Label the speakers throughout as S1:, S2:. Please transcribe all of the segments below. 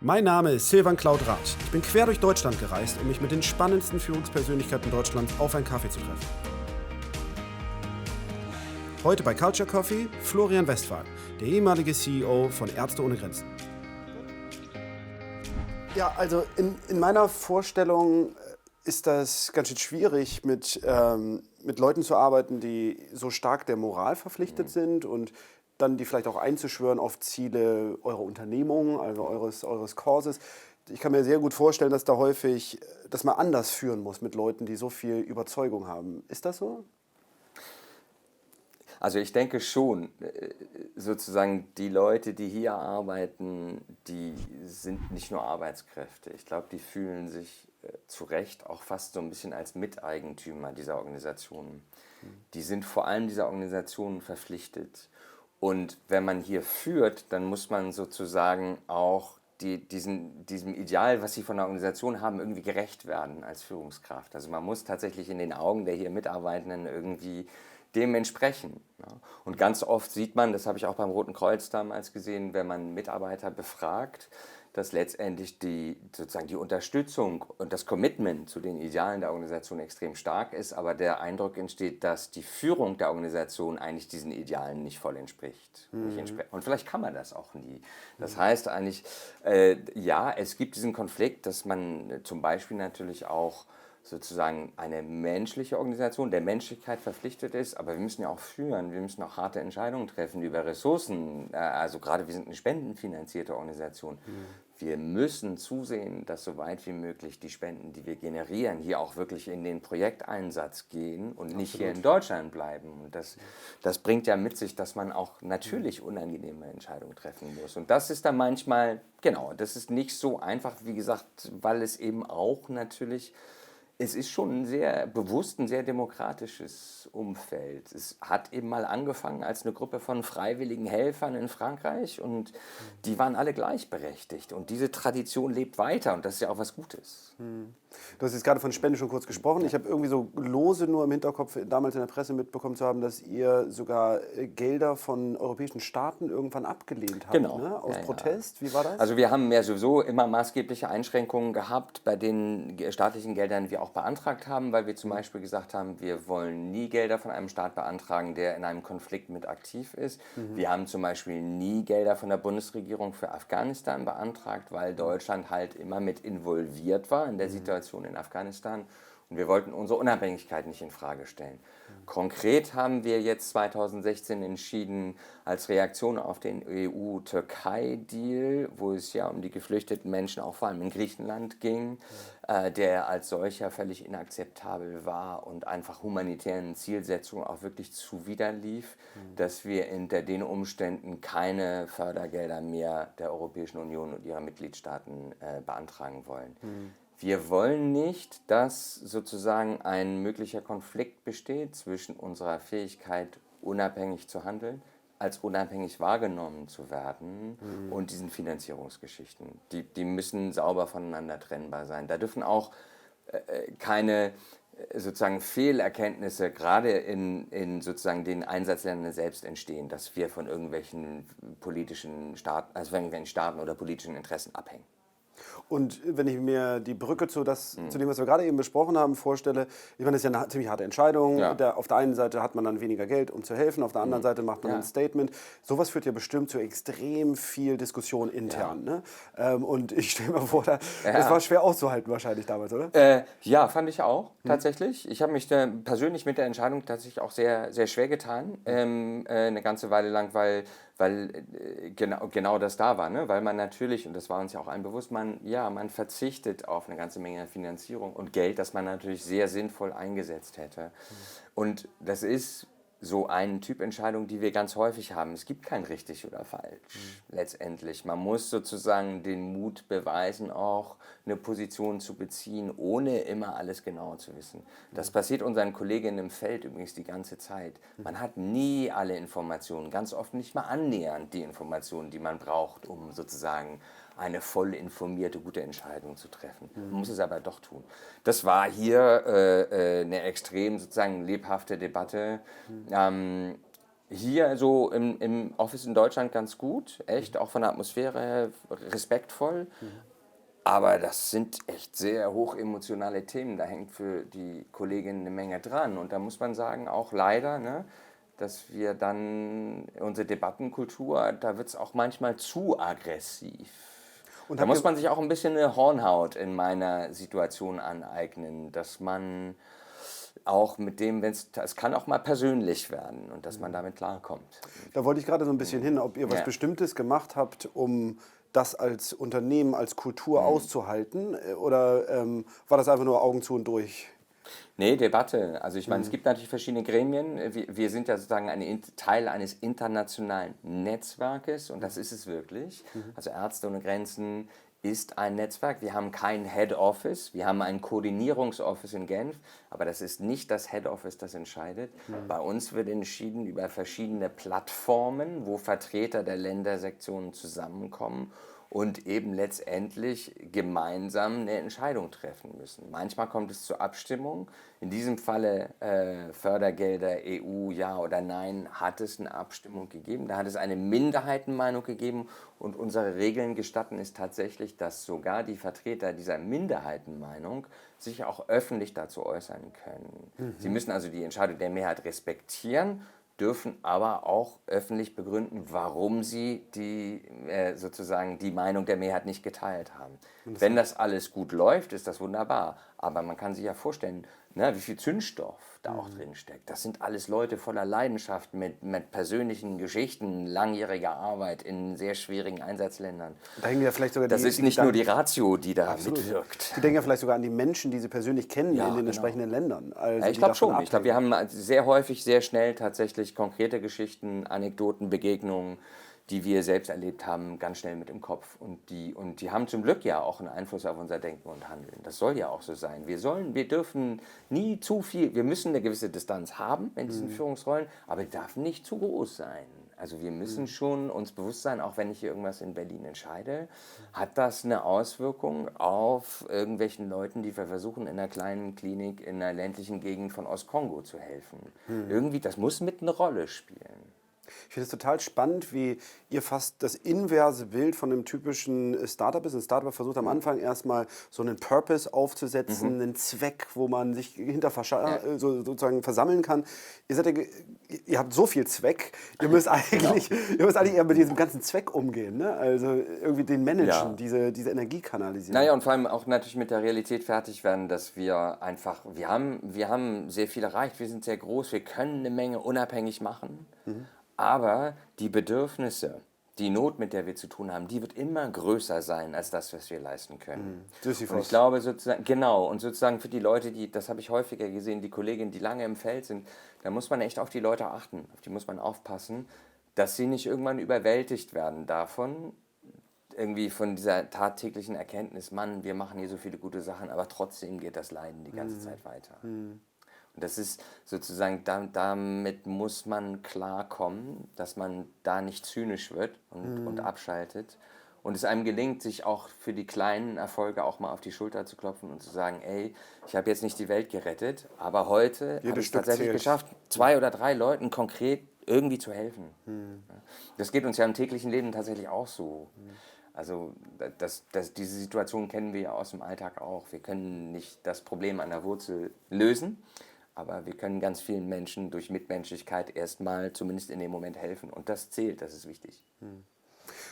S1: Mein Name ist Silvan Klaudrath. Ich bin quer durch Deutschland gereist, um mich mit den spannendsten Führungspersönlichkeiten Deutschlands auf einen Kaffee zu treffen. Heute bei Culture Coffee Florian Westphal, der ehemalige CEO von Ärzte ohne Grenzen. Ja, also in meiner Vorstellung ist das ganz schön schwierig, mit Leuten zu arbeiten, die so stark der Moral verpflichtet sind und dann die vielleicht auch einzuschwören auf Ziele eurer Unternehmung, also eures Kurses. Ich kann mir sehr gut vorstellen, dass da häufig, dass man anders führen muss mit Leuten, die so viel Überzeugung haben. Ist das so?
S2: Also ich denke schon, sozusagen die Leute, die hier arbeiten, die sind nicht nur Arbeitskräfte. Ich glaube, die fühlen sich zu Recht auch fast so ein bisschen als Miteigentümer dieser Organisationen. Die sind vor allem dieser Organisationen verpflichtet. Und wenn man hier führt, dann muss man sozusagen auch diesem Ideal, was sie von der Organisation haben, irgendwie gerecht werden als Führungskraft. Also man muss tatsächlich in den Augen der hier Mitarbeitenden irgendwie dem entsprechen. Ja. Und ganz oft sieht man, das habe ich auch beim Roten Kreuz damals gesehen, wenn man Mitarbeiter befragt, dass letztendlich die Unterstützung und das Commitment zu den Idealen der Organisation extrem stark ist, aber der Eindruck entsteht, dass die Führung der Organisation eigentlich diesen Idealen nicht voll entspricht. Und vielleicht kann man das auch nie. Das heißt eigentlich, ja, es gibt diesen Konflikt, dass man zum Beispiel natürlich auch sozusagen eine menschliche Organisation der Menschlichkeit verpflichtet ist, aber wir müssen ja auch führen, wir müssen auch harte Entscheidungen treffen über Ressourcen, also gerade wir sind eine spendenfinanzierte Organisation. Wir müssen zusehen, dass so weit wie möglich die Spenden, die wir generieren, hier auch wirklich in den Projekteinsatz gehen und nicht hier in Deutschland bleiben. Und das bringt ja mit sich, dass man auch natürlich unangenehme Entscheidungen treffen muss. Und das ist dann manchmal, genau, das ist nicht so einfach, wie gesagt, weil es eben auch natürlich... Es ist schon ein sehr bewusst, ein sehr demokratisches Umfeld. Es hat eben mal angefangen als eine Gruppe von freiwilligen Helfern in Frankreich und die waren alle gleichberechtigt. Und diese Tradition lebt weiter und das ist ja auch was Gutes.
S1: Du hast jetzt gerade von Spende schon kurz gesprochen. Ich habe irgendwie so lose nur im Hinterkopf damals in der Presse mitbekommen zu haben, dass ihr sogar Gelder von europäischen Staaten irgendwann abgelehnt habt,
S2: Genau.
S1: Ne? Aus Protest. Wie war das?
S2: Also wir haben ja sowieso immer maßgebliche Einschränkungen gehabt bei den staatlichen Geldern, die wir auch beantragt haben, weil wir zum Beispiel gesagt haben, wir wollen nie Gelder von einem Staat beantragen, der in einem Konflikt mit aktiv ist. Wir haben zum Beispiel nie Gelder von der Bundesregierung für Afghanistan beantragt, weil Deutschland halt immer mit involviert war in der Situation in Afghanistan. Und wir wollten unsere Unabhängigkeit nicht in Frage stellen. Konkret haben wir jetzt 2016 entschieden, als Reaktion auf den EU-Türkei-Deal, wo es ja um die geflüchteten Menschen auch vor allem in Griechenland ging, der als solcher völlig inakzeptabel war und einfach humanitären Zielsetzungen auch wirklich zuwiderlief, dass wir unter den Umständen keine Fördergelder mehr der Europäischen Union und ihrer Mitgliedstaaten beantragen wollen. Wir wollen nicht, dass sozusagen ein möglicher Konflikt besteht zwischen unserer Fähigkeit, unabhängig zu handeln, als unabhängig wahrgenommen zu werden und diesen Finanzierungsgeschichten. Die müssen sauber voneinander trennbar sein. Da dürfen auch keine sozusagen Fehlerkenntnisse gerade in sozusagen den Einsatzländern selbst entstehen, dass wir von irgendwelchen politischen Staaten, also von irgendwelchen Staaten oder politischen Interessen abhängen.
S1: Und wenn ich mir die Brücke zu dem, was wir gerade eben besprochen haben, vorstelle, ich meine, das ist ja eine ziemlich harte Entscheidung.
S2: Ja.
S1: Auf der einen Seite hat man dann weniger Geld, um zu helfen, auf der anderen Seite macht man ein Statement. Sowas führt ja bestimmt zu extrem viel Diskussion intern. Ne? Und ich stelle mir vor, das war schwer auszuhalten wahrscheinlich damals, oder?
S2: Ja, fand ich auch, tatsächlich. Ich habe mich persönlich mit der Entscheidung tatsächlich auch sehr, sehr schwer getan, eine ganze Weile lang, weil genau das da war, ne? Weil man natürlich, und das war uns ja auch allen bewusst, man verzichtet auf eine ganze Menge Finanzierung und Geld, das man natürlich sehr sinnvoll eingesetzt hätte. Und das ist so eine Typentscheidung, die wir ganz häufig haben. Es gibt kein richtig oder falsch letztendlich. Man muss sozusagen den Mut beweisen, auch eine Position zu beziehen, ohne immer alles genau zu wissen. Das passiert unseren Kolleginnen im Feld übrigens die ganze Zeit. Man hat nie alle Informationen, ganz oft nicht mal annähernd die Informationen, die man braucht, um sozusagen eine voll informierte, gute Entscheidung zu treffen. Man muss es aber doch tun. Das war hier eine extrem sozusagen lebhafte Debatte. Hier so im Office in Deutschland ganz gut, echt, auch von der Atmosphäre her respektvoll. Aber das sind echt sehr hochemotionale Themen. Da hängt für die Kollegin eine Menge dran. Und da muss man sagen, auch leider, ne, dass wir dann unsere Debattenkultur, da wird es auch manchmal zu aggressiv.
S1: Und
S2: Da
S1: habt
S2: muss
S1: ihr,
S2: man sich auch ein bisschen eine Hornhaut in meiner Situation aneignen, dass man auch mit dem, es kann auch mal persönlich werden und dass man damit klarkommt.
S1: Da wollte ich gerade so ein bisschen hin, ob ihr was
S2: Ja.
S1: Bestimmtes gemacht habt, um das als Unternehmen, als Kultur auszuhalten? Oder war das einfach nur Augen zu und durch?
S2: Nee, Debatte. Also ich meine, es gibt natürlich verschiedene Gremien. Wir sind ja sozusagen Teil eines internationalen Netzwerkes und das ist es wirklich. Also Ärzte ohne Grenzen ist ein Netzwerk. Wir haben kein Head Office, wir haben ein Koordinierungsoffice in Genf, aber das ist nicht das Head Office, das entscheidet. Bei uns wird entschieden über verschiedene Plattformen, wo Vertreter der Ländersektionen zusammenkommen und eben letztendlich gemeinsam eine Entscheidung treffen müssen. Manchmal kommt es zur Abstimmung. In diesem Falle Fördergelder EU, ja oder nein, hat es eine Abstimmung gegeben. Da hat es eine Minderheitenmeinung gegeben und unsere Regeln gestatten es tatsächlich, dass sogar die Vertreter dieser Minderheitenmeinung sich auch öffentlich dazu äußern können. Sie müssen also die Entscheidung der Mehrheit respektieren, dürfen aber auch öffentlich begründen, warum sie sozusagen die Meinung der Mehrheit nicht geteilt haben. Wenn das alles gut läuft, ist das wunderbar. Aber man kann sich ja vorstellen, ne, wie viel Zündstoff da auch drin steckt. Das sind alles Leute voller Leidenschaft mit persönlichen Geschichten, langjähriger Arbeit in sehr schwierigen Einsatzländern.
S1: Da hängen ja vielleicht sogar
S2: Das ist nicht nur die Ratio, die da mitwirkt.
S1: Die denken ja vielleicht sogar an die Menschen, die sie persönlich kennen
S2: Ja,
S1: in den
S2: genau.
S1: entsprechenden Ländern. Also
S2: Ja, ich
S1: die
S2: glaube
S1: davon
S2: schon. Ich glaube, wir
S1: abhängen.
S2: haben sehr häufig, sehr schnell tatsächlich konkrete Geschichten, Anekdoten, Begegnungen, die wir selbst erlebt haben, ganz schnell mit im Kopf. Und die haben zum Glück ja auch einen Einfluss auf unser Denken und Handeln. Das soll ja auch so sein. Wir dürfen nie zu viel, wir müssen eine gewisse Distanz haben in diesen Führungsrollen, aber die darf nicht zu groß sein. Also wir müssen schon uns bewusst sein, auch wenn ich hier irgendwas in Berlin entscheide, hat das eine Auswirkung auf irgendwelchen Leuten, die wir versuchen, in einer kleinen Klinik in einer ländlichen Gegend von Ostkongo zu helfen. Irgendwie, das muss mit eine Rolle spielen.
S1: Ich finde es total spannend, wie ihr fast das inverse Bild von einem typischen Startup ist. Ein Startup versucht am Anfang erstmal so einen Purpose aufzusetzen, einen Zweck, wo man sich sozusagen versammeln kann. Ihr habt so viel Zweck, ihr müsst eigentlich eher mit diesem ganzen Zweck umgehen. Ne? Also irgendwie den managen,
S2: Ja.
S1: diese Energie kanalisieren.
S2: Naja, und vor allem auch natürlich mit der Realität fertig werden, dass wir einfach, wir haben sehr viel erreicht, wir sind sehr groß, wir können eine Menge unabhängig machen, aber die Bedürfnisse, die Not, mit der wir zu tun haben, die wird immer größer sein als das, was wir leisten können.
S1: Sisyphos.
S2: Und ich glaube sozusagen, genau, und sozusagen für die Leute, das habe ich häufiger gesehen, die Kolleginnen, die lange im Feld sind, da muss man echt auf die Leute achten, auf die muss man aufpassen, dass sie nicht irgendwann überwältigt werden davon, irgendwie von dieser tagtäglichen Erkenntnis, Mann, wir machen hier so viele gute Sachen, aber trotzdem geht das Leiden die ganze Zeit weiter. Und das ist sozusagen, damit muss man klarkommen, dass man da nicht zynisch wird und abschaltet. Und es einem gelingt, sich auch für die kleinen Erfolge auch mal auf die Schulter zu klopfen und zu sagen, ey, ich habe jetzt nicht die Welt gerettet, aber heute habe ich es
S1: Stück
S2: tatsächlich
S1: zählt.
S2: geschafft, 2 oder 3 Leuten konkret irgendwie zu helfen. Das geht uns ja im täglichen Leben tatsächlich auch so. Also diese Situation kennen wir ja aus dem Alltag auch. Wir können nicht das Problem an der Wurzel lösen, aber wir können ganz vielen Menschen durch Mitmenschlichkeit erstmal zumindest in dem Moment helfen. Und das zählt, das ist wichtig.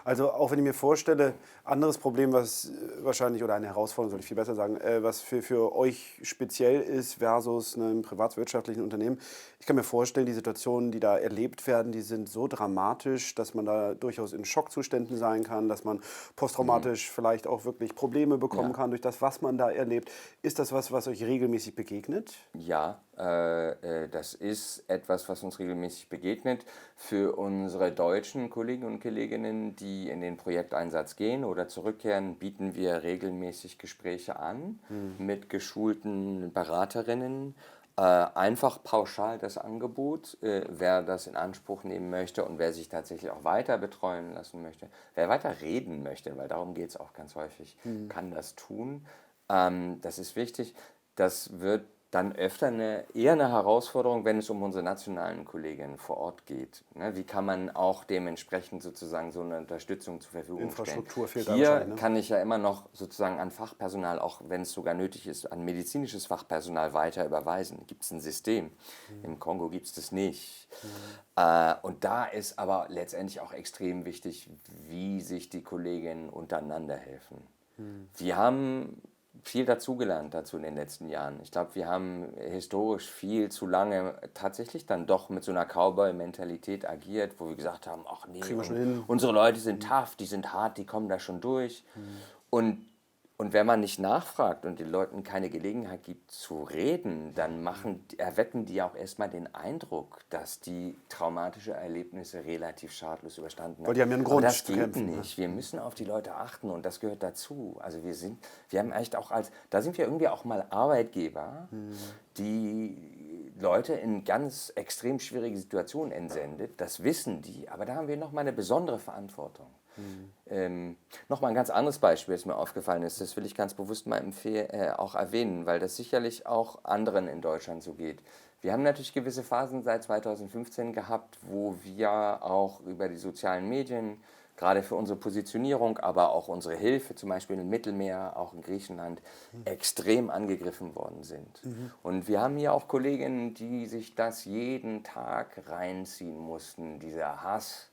S1: Also auch wenn ich mir vorstelle, anderes Problem, was wahrscheinlich, oder eine Herausforderung, soll ich viel besser sagen, was für euch speziell ist versus einem privatwirtschaftlichen Unternehmen. Ich kann mir vorstellen, die Situationen, die da erlebt werden, die sind so dramatisch, dass man da durchaus in Schockzuständen sein kann, dass man posttraumatisch vielleicht auch wirklich Probleme bekommen kann durch das, was man da erlebt. Ist das was euch regelmäßig begegnet?
S2: Ja, das ist etwas, was uns regelmäßig begegnet. Für unsere deutschen Kolleginnen und Kolleginnen, die in den Projekteinsatz gehen oder zurückkehren, bieten wir regelmäßig Gespräche an mit geschulten Beraterinnen. Einfach pauschal das Angebot, wer das in Anspruch nehmen möchte und wer sich tatsächlich auch weiter betreuen lassen möchte, wer weiter reden möchte, weil darum geht es auch ganz häufig, kann das tun. Das ist wichtig. Das wird dann öfter eher eine Herausforderung, wenn es um unsere nationalen Kolleginnen vor Ort geht. Ne? Wie kann man auch dementsprechend sozusagen so eine Unterstützung zur Verfügung
S1: Infrastruktur
S2: stellen?
S1: fehlt da
S2: Hier
S1: wahrscheinlich, ne?
S2: kann ich ja immer noch sozusagen an Fachpersonal, auch wenn es sogar nötig ist, an medizinisches Fachpersonal weiter überweisen. Gibt es ein System? Im Kongo gibt es das nicht. Und da ist aber letztendlich auch extrem wichtig, wie sich die Kolleginnen untereinander helfen. Wir haben viel dazugelernt dazu in den letzten Jahren. Ich glaube, wir haben historisch viel zu lange tatsächlich dann doch mit so einer Cowboy-Mentalität agiert, wo wir gesagt haben, ach nee,
S1: Kriegen wir schon hin.
S2: unsere Leute sind tough, die sind hart, die kommen da schon durch. Und wenn man nicht nachfragt und den Leuten keine Gelegenheit gibt zu reden, dann erwecken die auch erstmal den Eindruck, dass die traumatische Erlebnisse relativ schadlos überstanden haben.
S1: Weil die haben ja einen Grund
S2: Aber das
S1: zu
S2: geht
S1: kämpfen, ne?
S2: nicht. Wir müssen auf die Leute achten und das gehört dazu. Also wir haben echt auch da sind wir irgendwie auch mal Arbeitgeber, die Leute in ganz extrem schwierige Situationen entsendet. Das wissen die, aber da haben wir nochmal eine besondere Verantwortung. Nochmal ein ganz anderes Beispiel, das mir aufgefallen ist, das will ich ganz bewusst mal auch erwähnen, weil das sicherlich auch anderen in Deutschland so geht. Wir haben natürlich gewisse Phasen seit 2015 gehabt, wo wir auch über die sozialen Medien, gerade für unsere Positionierung, aber auch unsere Hilfe, zum Beispiel im Mittelmeer, auch in Griechenland, extrem angegriffen worden sind. Und wir haben hier auch Kolleginnen, die sich das jeden Tag reinziehen mussten, dieser Hass,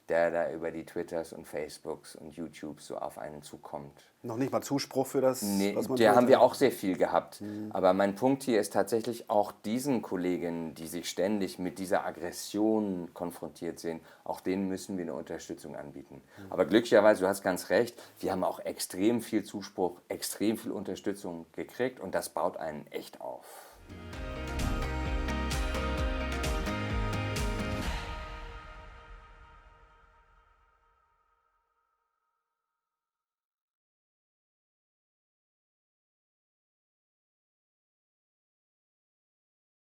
S2: der da über die Twitters und Facebooks und YouTubes so auf einen zukommt.
S1: Noch nicht mal Zuspruch für das,
S2: Nee,
S1: was man
S2: der
S1: tut,
S2: haben wir
S1: ja.
S2: auch sehr viel gehabt. Aber mein Punkt hier ist tatsächlich auch diesen Kolleginnen, die sich ständig mit dieser Aggression konfrontiert sehen, auch denen müssen wir eine Unterstützung anbieten. Aber glücklicherweise, du hast ganz recht, wir haben auch extrem viel Zuspruch, extrem viel Unterstützung gekriegt und das baut einen echt auf.